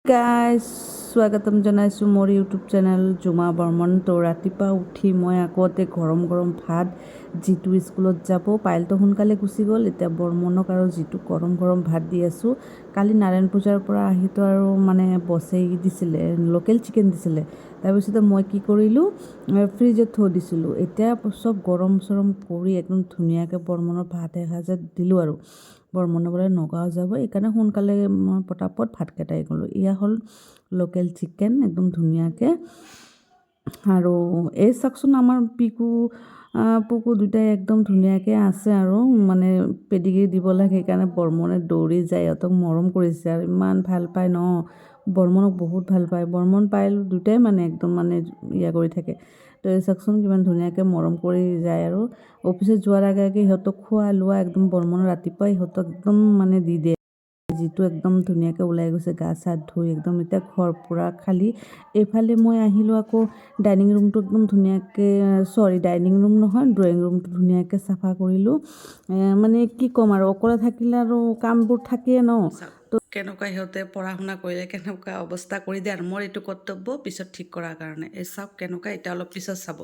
Guys স্বাগতম জনাইছোঁ মোৰ ইউটিউব চেনেল জুমা বৰ্মন। তো ৰাতিপুৱা উঠি মই আগতে গৰম গৰম ভাত যিটো স্কুলত যাব পাইলটো সোনকালে গুচি গ'ল, এতিয়া বৰ্মনক আৰু যিটো গৰম গৰম ভাত দি আছোঁ। কালি নাৰায়ণ পূজাৰ পৰা আহিতো আৰু মানে বছেই দিছিলে, লোকেল চিকেন দিছিলে। তাৰপিছতে মই কি কৰিলোঁ, ফ্ৰিজত থৈ দিছিলোঁ। এতিয়া চব গৰম চৰম কৰি একদম ধুনীয়াকৈ বৰ্মনৰ ভাত এসাঁজত দিলোঁ আৰু বৰ্মনে বোলে নগাঁও যাব, সেইকাৰণে সোনকালে মই পটাপট ভাতকেইটাই গ'লোঁ। এয়া হ'ল লোকেল চিকেন একদম ধুনীয়াকৈ। আৰু এই চাওকচোন আমাৰ পুকু দুটাই একদম ধুনীয়াকৈ আছে আৰু মানে পেডিগ্ৰী দিব লাগে, সেইকাৰণে বৰ্মনে দৌৰি যায়, সিহঁতক মৰম কৰিছে আৰু ইমান ভাল পায় ন, বৰ্মনক বহুত ভাল পায়। বৰ্মন পাইল দুটাই মানে একদম মানে ইয়া কৰি থাকে। তো এই চাওকচোন কিমান ধুনীয়াকৈ মৰম কৰি যায়। আৰু অফিচত যোৱাৰ আগে আগে সিহঁতক খোৱা লোৱা একদম বৰ্মনৰ ৰাতিপুৱাই সিহঁতক একদম মানে দি দিয়ে, যিটো একদম ধুনীয়াকৈ ওলাই গৈছে গা চা ধুই একদম। এতিয়া ঘৰ পূৰা খালী। এইফালে মই আহিলোঁ আকৌ ডাইনিং ৰুমটো একদম ধুনীয়াকৈ, ডাইনিং ৰুম নহয়, ড্ৰয়িং ৰুমটো ধুনীয়াকৈ চাফা কৰিলোঁ। মানে কি ক'ম আৰু, অকলে থাকিলে আৰু কামবোৰ থাকেই ন। তো কেনেকুৱা সিহঁতে পঢ়া শুনা কৰিলে কেনেকুৱা অৱস্থা কৰি দিয়ে, আৰু মোৰ এইটো কৰ্তব্য পিছত ঠিক কৰাৰ কাৰণে। এই চাওক কেনেকুৱা, এতিয়া অলপ পিছত চাব।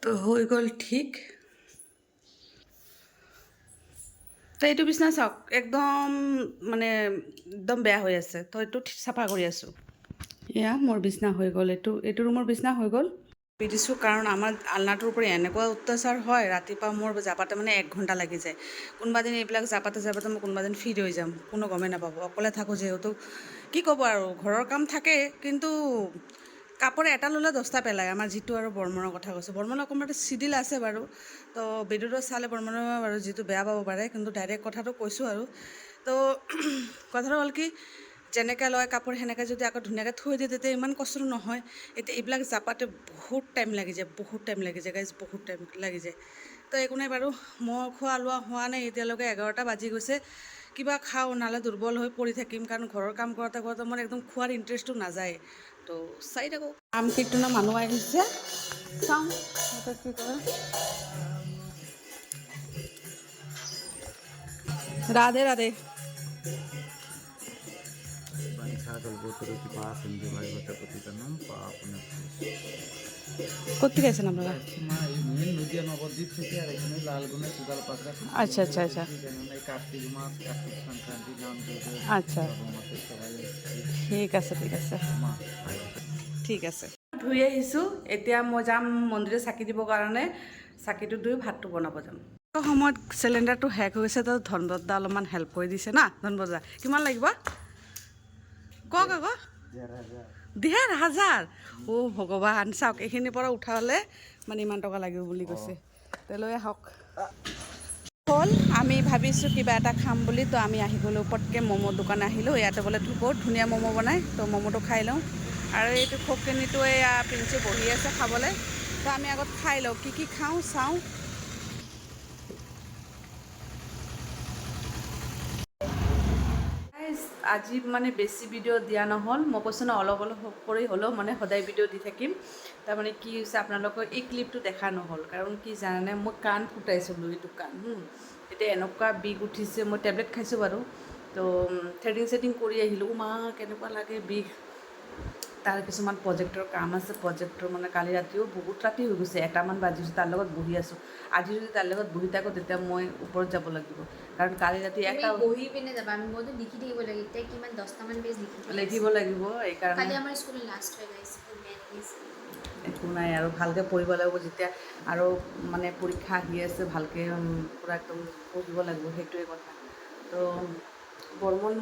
তো হৈ গ'ল ঠিক। তো এইটো বিচনা চাওক একদম মানে একদম বেয়া হৈ আছে, তো এইটো চাফা কৰি আছোঁ। এয়া মোৰ বিচনা হৈ গ'ল, এইটো ৰুমৰ বিচনা হৈ গ'ল। দিছোঁ কাৰণ আমাৰ আলনাটোৰ পৰা এনেকুৱা অত্যাচাৰ হয়, ৰাতিপুৱা মোৰ জাপাতে মানে 1 ঘণ্টা লাগি যায়। কোনোবা দিন এইবিলাক জাপাতে মই কোনোবা দিন ফিট হৈ যাম, কোনো গমেই নাপাব। অকলে থাকোঁ যিহেতু, কি ক'ব আৰু, ঘৰৰ কাম থাকে, কিন্তু কাপোৰ এটা ল'লে 10টা পেলায়। আমাৰ যিটো আৰু বৰ্মনৰ কথা কৈছোঁ, বৰ্মনৰ অকণমান চিডিল আছে বাৰু। তো ভিডিঅ'টো চালে বৰ্মনৰ বাৰু যিটো বেয়া পাব পাৰে, কিন্তু ডাইৰেক্ট কথাটো কৈছোঁ আৰু। তো কথাটো হ'ল কি, যেনেকৈ লয় কাপোৰ সেনেকৈ যদি আকৌ ধুনীয়াকৈ থৈ দিয়ে তেতিয়া ইমান কষ্ট নহয়। এতিয়া এইবিলাক জাপাতে বহুত টাইম লাগি যায়, বহুত টাইম লাগি যায় গাইজ, বহুত টাইম লাগি যায়। তো একো নাই বাৰু, মোৰ খোৱা লোৱা হোৱা নাই এতিয়ালৈকে, 11টা বাজি গৈছে। কিবা খাওঁ, নহ'লে দুৰ্বল হৈ পৰি থাকিম, কাৰণ ঘৰৰ কাম কৰোঁতে কৰোঁতে মোৰ একদম খোৱাৰ ইণ্টাৰেষ্টটো নাযায়। তো চাই থাকোঁ। আম কীৰ্তনৰ মানুহ আহিছে, চাওঁ সিহঁতে কি কৰে। राधे राधे। কোথেকে আছেন আপনারা? নদিয়া নবদ্বীপ থেকে, আর এখানে লালগুনা সুগাল পাকড়া। আচ্ছা আচ্ছা আচ্ছা, কার্তিক মাস, কার্তিক সংক্রান্তি নাম, আচ্ছা ঠিক আছে ঠিক আছে ঠিক আছে। ধুই আহিছোঁ, এতিয়া মই যাম মন্দিৰত চাকি দিবৰ কাৰণে। চাকিটো ধুই ভাতটো বনাব যাম। সময়ত চিলিণ্ডাৰটো শেষ হৈ গৈছে, তো ধনবদা অলপমান হেল্প কৰি দিছে না। ধনবদা কিমান লাগিব কওক আকৌ। 1,500? অ' ভগৱান, চাওক এইখিনিৰ পৰা উঠালে মানে ইমান টকা লাগিব বুলি কৈছে। তে লৈ আহক। হ'ল আমি ভাবিছোঁ কিবা এটা খাম বুলি, তো আমি আহি গ'লোঁ পটকৈ ম'ম' দোকান আহিলোঁ। ইয়াতে বোলে বহুত ধুনীয়া ম'ম' বনায়, তো ম'ম'টো খাই লওঁ। আৰু এইটো খোকখিনিটো এয়া প্ৰিন্সে বহি আছে খাবলৈ, তো আমি আগত খাই লওঁ, কি কি খাওঁ চাওঁ। আজি মানে বেছি ভিডিঅ' দিয়া নহ'ল, মই কৈছোঁ ন, অলপ অলপ কৰি হ'লেও মানে সদায় ভিডিঅ' দি থাকিম। তাৰমানে কি হৈছে, আপোনালোকৰ এই ক্লিপটো দেখা নহ'ল, কাৰণ কি জানেনে, মই কাণ ফুটাইছিলোঁ, এইটো কাণ এতিয়া এনেকুৱা বিষ উঠিছে। মই টেবলেট খাইছোঁ বাৰু। তো থ্ৰেডিং কৰি আহিলোঁ, মা কেনেকুৱা লাগে বিষ। তাৰ কিছুমান প্ৰজেক্টৰ কাম আছে, প্ৰজেক্টৰ মানে কালি ৰাতিও বহুত ৰাতি হৈ গৈছে, 1টামান বাজিছে, তাৰ লগত বহি আছোঁ। আজি যদি তাৰ লগত বহি থাকোঁ তেতিয়া মই ওপৰত যাব লাগিব, কাৰণ কালি ৰাতি এটা বহি পিনে যাবা। আমি মইতো লিখি থাকিব লাগে, এতিয়া কিমান 10টামান পেজ লিখিব লাগিব, এইকাৰণে কালি আমাৰ স্কুল লাষ্ট হৈ গৈছে। একো নাই আৰু ভালকৈ পঢ়িব লাগিব, যেতিয়া আৰু মানে পৰীক্ষা আহি আছে, ভালকৈ পূৰা একদম পঢ়িব লাগিব, সেইটোৱে কথা। তো বৰ্মন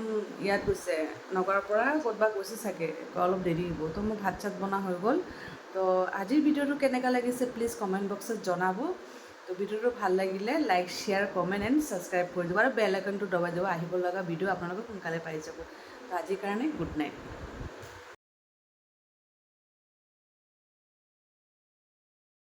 ইয়াত গৈছে, নগৰৰ পৰা ক'ৰবাত গৈছে চাগে, অলপ দেৰি হ'ব। তো মোৰ ভাত চাত বনোৱা হৈ গ'ল। তো আজিৰ ভিডিঅ'টো কেনেকুৱা লাগিছে প্লিজ কমেণ্ট বক্সত জনাব। তো ভিডিঅ'টো ভাল লাগিলে like, share, comment and subscribe কৰি দিব, আৰু বেল আইকনটো দবাই দিব। আহিব লগা ভিডিঅ' আপোনালোকে সোনকালে পাই যাব। তো আজিৰ কাৰণে গুড নাইট।